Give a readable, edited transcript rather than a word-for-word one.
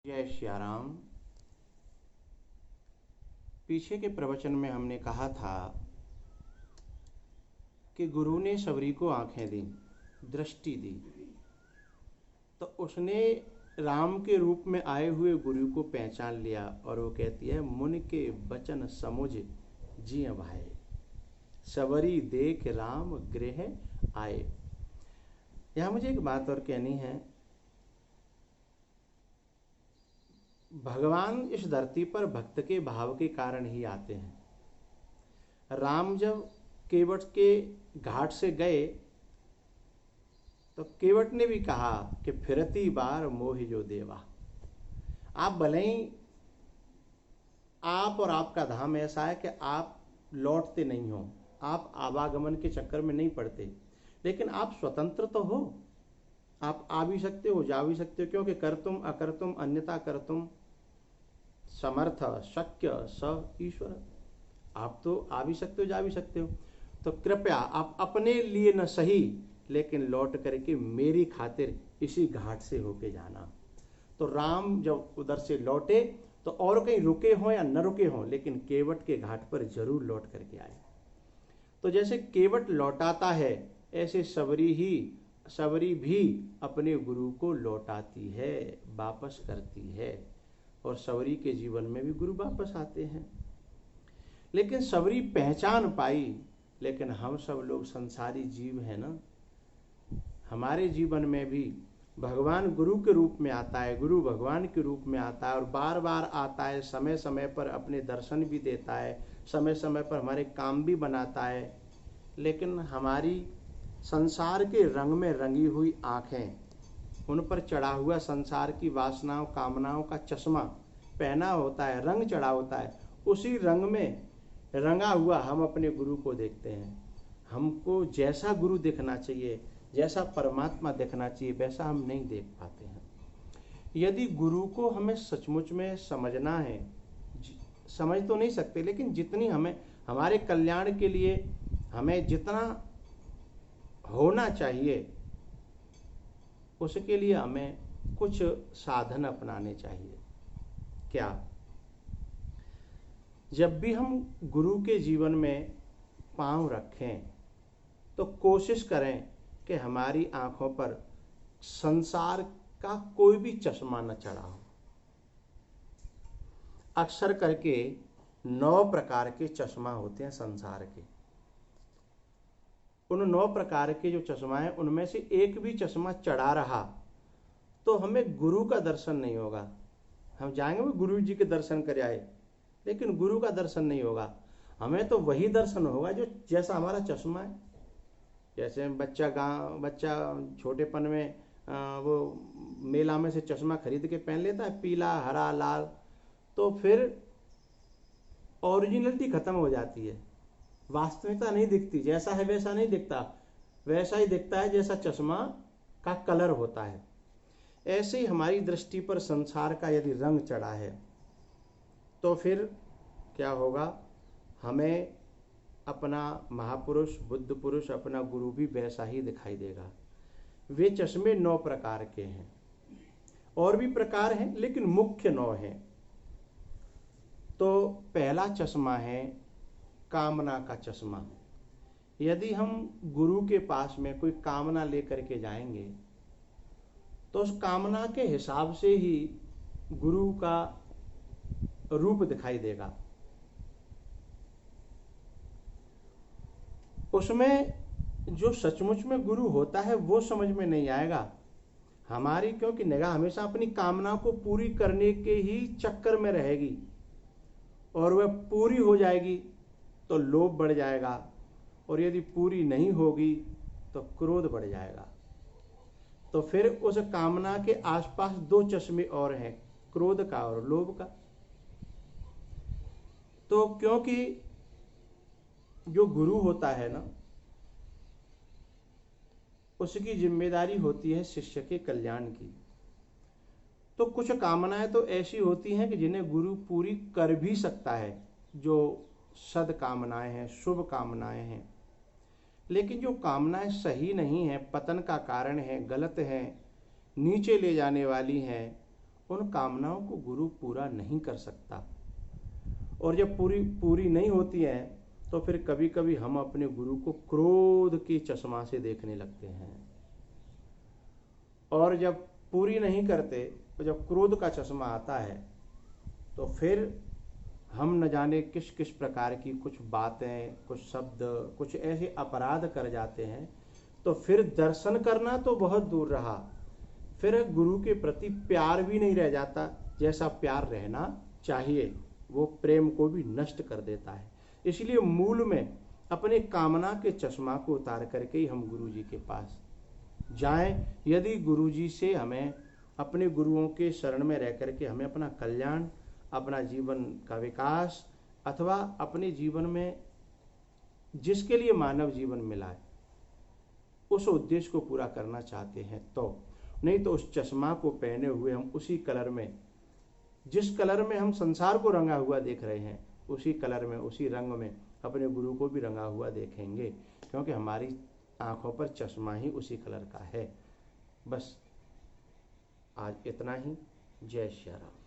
जय श्याराम। पीछे के प्रवचन में हमने कहा था कि गुरु ने शबरी को आंखें दी, दृष्टि दी, तो उसने राम के रूप में आए हुए गुरु को पहचान लिया और वो कहती है, मुनि के बचन समुझ जिय भाए, शबरी देख राम गृह आए। यहाँ मुझे एक बात और कहनी है। भगवान इस धरती पर भक्त के भाव के कारण ही आते हैं। राम जब केवट के घाट से गए तो केवट ने भी कहा कि फिरती बार मोहि जो देवा। आप भले ही आप और आपका धाम ऐसा है कि आप लौटते नहीं हो, आप आवागमन के चक्कर में नहीं पड़ते, लेकिन आप स्वतंत्र तो हो। आप आ भी सकते हो, जा भी सकते हो, क्योंकि कर्तुम अकर्तुम अन्यथा कर्तुम समर्थ शक्य स ईश्वर। आप तो आ भी सकते हो, जा भी सकते हो। तो कृपया आप अपने लिए न सही, लेकिन लौट करके मेरी खातिर इसी घाट से होके जाना। तो राम जब उधर से लौटे तो और कहीं रुके हों या न रुके हों, लेकिन केवट के घाट पर जरूर लौट करके आए। तो जैसे केवट लौटाता है, ऐसे शबरी भी अपने गुरु को लौटाती है, वापस करती है। और शबरी के जीवन में भी गुरु वापस आते हैं। लेकिन शबरी पहचान पाई, लेकिन हम सब लोग संसारी जीव हैं ना। हमारे जीवन में भी भगवान गुरु के रूप में आता है, गुरु भगवान के रूप में आता है और बार बार आता है। समय समय पर अपने दर्शन भी देता है, समय समय पर हमारे काम भी बनाता है। लेकिन हमारी संसार के रंग में रंगी हुई आँखें, उन पर चढ़ा हुआ संसार की वासनाओं कामनाओं का चश्मा पहना होता है, रंग चढ़ा होता है। उसी रंग में रंगा हुआ हम अपने गुरु को देखते हैं। हमको जैसा गुरु दिखना चाहिए, जैसा परमात्मा देखना चाहिए, वैसा हम नहीं देख पाते हैं। यदि गुरु को हमें सचमुच में समझना है, समझ तो नहीं सकते, लेकिन जितनी हमें हमारे कल्याण के लिए हमें जितना होना चाहिए, उसके लिए हमें कुछ साधन अपनाने चाहिए। क्या? जब भी हम गुरु के जीवन में पांव रखें तो कोशिश करें कि हमारी आंखों पर संसार का कोई भी चश्मा न चढ़ा हो। अक्सर करके 9 प्रकार के चश्मा होते हैं संसार के। उन 9 प्रकार के जो चश्मा है, उनमें से एक भी चश्मा चढ़ा रहा तो हमें गुरु का दर्शन नहीं होगा। हम जाएंगे वो गुरु जी के दर्शन कर आए, लेकिन गुरु का दर्शन नहीं होगा। हमें तो वही दर्शन होगा जो जैसा हमारा चश्मा है। जैसे बच्चा छोटेपन में वो मेला में से चश्मा खरीद के पहन लेता है, पीला हरा लाल, तो फिर ओरिजिनलिटी खत्म हो जाती है, वास्तविकता नहीं दिखती। जैसा है वैसा नहीं दिखता, वैसा ही दिखता है जैसा चश्मा का कलर होता है। ऐसे ही हमारी दृष्टि पर संसार का यदि रंग चढ़ा है तो फिर क्या होगा? हमें अपना महापुरुष बुद्ध पुरुष, अपना गुरु भी वैसा ही दिखाई देगा। वे चश्मे 9 प्रकार के हैं, और भी प्रकार हैं, लेकिन मुख्य 9 हैं। तो पहला चश्मा है कामना का चश्मा। यदि हम गुरु के पास में कोई कामना लेकर के जाएंगे तो उस कामना के हिसाब से ही गुरु का रूप दिखाई देगा। उसमें जो सचमुच में गुरु होता है वो समझ में नहीं आएगा हमारी, क्योंकि निगाह हमेशा अपनी कामना को पूरी करने के ही चक्कर में रहेगी, और वह पूरी हो जाएगी तो लोभ बढ़ जाएगा, और यदि पूरी नहीं होगी तो क्रोध बढ़ जाएगा। तो फिर उस कामना के आसपास 2 चश्मे और हैं, क्रोध का और लोभ का। तो क्योंकि जो गुरु होता है ना, उसकी जिम्मेदारी होती है शिष्य के कल्याण की। तो कुछ कामनाएं तो ऐसी होती हैं कि जिन्हें गुरु पूरी कर भी सकता है, जो सद कामनाएं हैं, शुभ कामनाएं हैं। लेकिन जो कामनाएं सही नहीं हैं, पतन का कारण है, गलत हैं, नीचे ले जाने वाली हैं, उन कामनाओं को गुरु पूरा नहीं कर सकता। और जब पूरी नहीं होती है तो फिर कभी कभी हम अपने गुरु को क्रोध के चश्मा से देखने लगते हैं, और जब पूरी नहीं करते तो जब क्रोध का चश्मा आता है तो फिर हम न जाने किस किस प्रकार की कुछ बातें, कुछ शब्द, कुछ ऐसे अपराध कर जाते हैं। तो फिर दर्शन करना तो बहुत दूर रहा, फिर गुरु के प्रति प्यार भी नहीं रह जाता जैसा प्यार रहना चाहिए, वो प्रेम को भी नष्ट कर देता है। इसलिए मूल में अपने कामना के चश्मा को उतार करके ही हम गुरु जी के पास जाएं। यदि गुरु जी से हमें, अपने गुरुओं के शरण में रह करके हमें अपना कल्याण, अपना जीवन का विकास, अथवा अपने जीवन में जिसके लिए मानव जीवन मिला है उस उद्देश्य को पूरा करना चाहते हैं तो, नहीं तो उस चश्मा को पहने हुए हम उसी कलर में, जिस कलर में हम संसार को रंगा हुआ देख रहे हैं, उसी कलर में, उसी रंग में अपने गुरु को भी रंगा हुआ देखेंगे, क्योंकि हमारी आंखों पर चश्मा ही उसी कलर का है। बस आज इतना ही। जय श्री राम।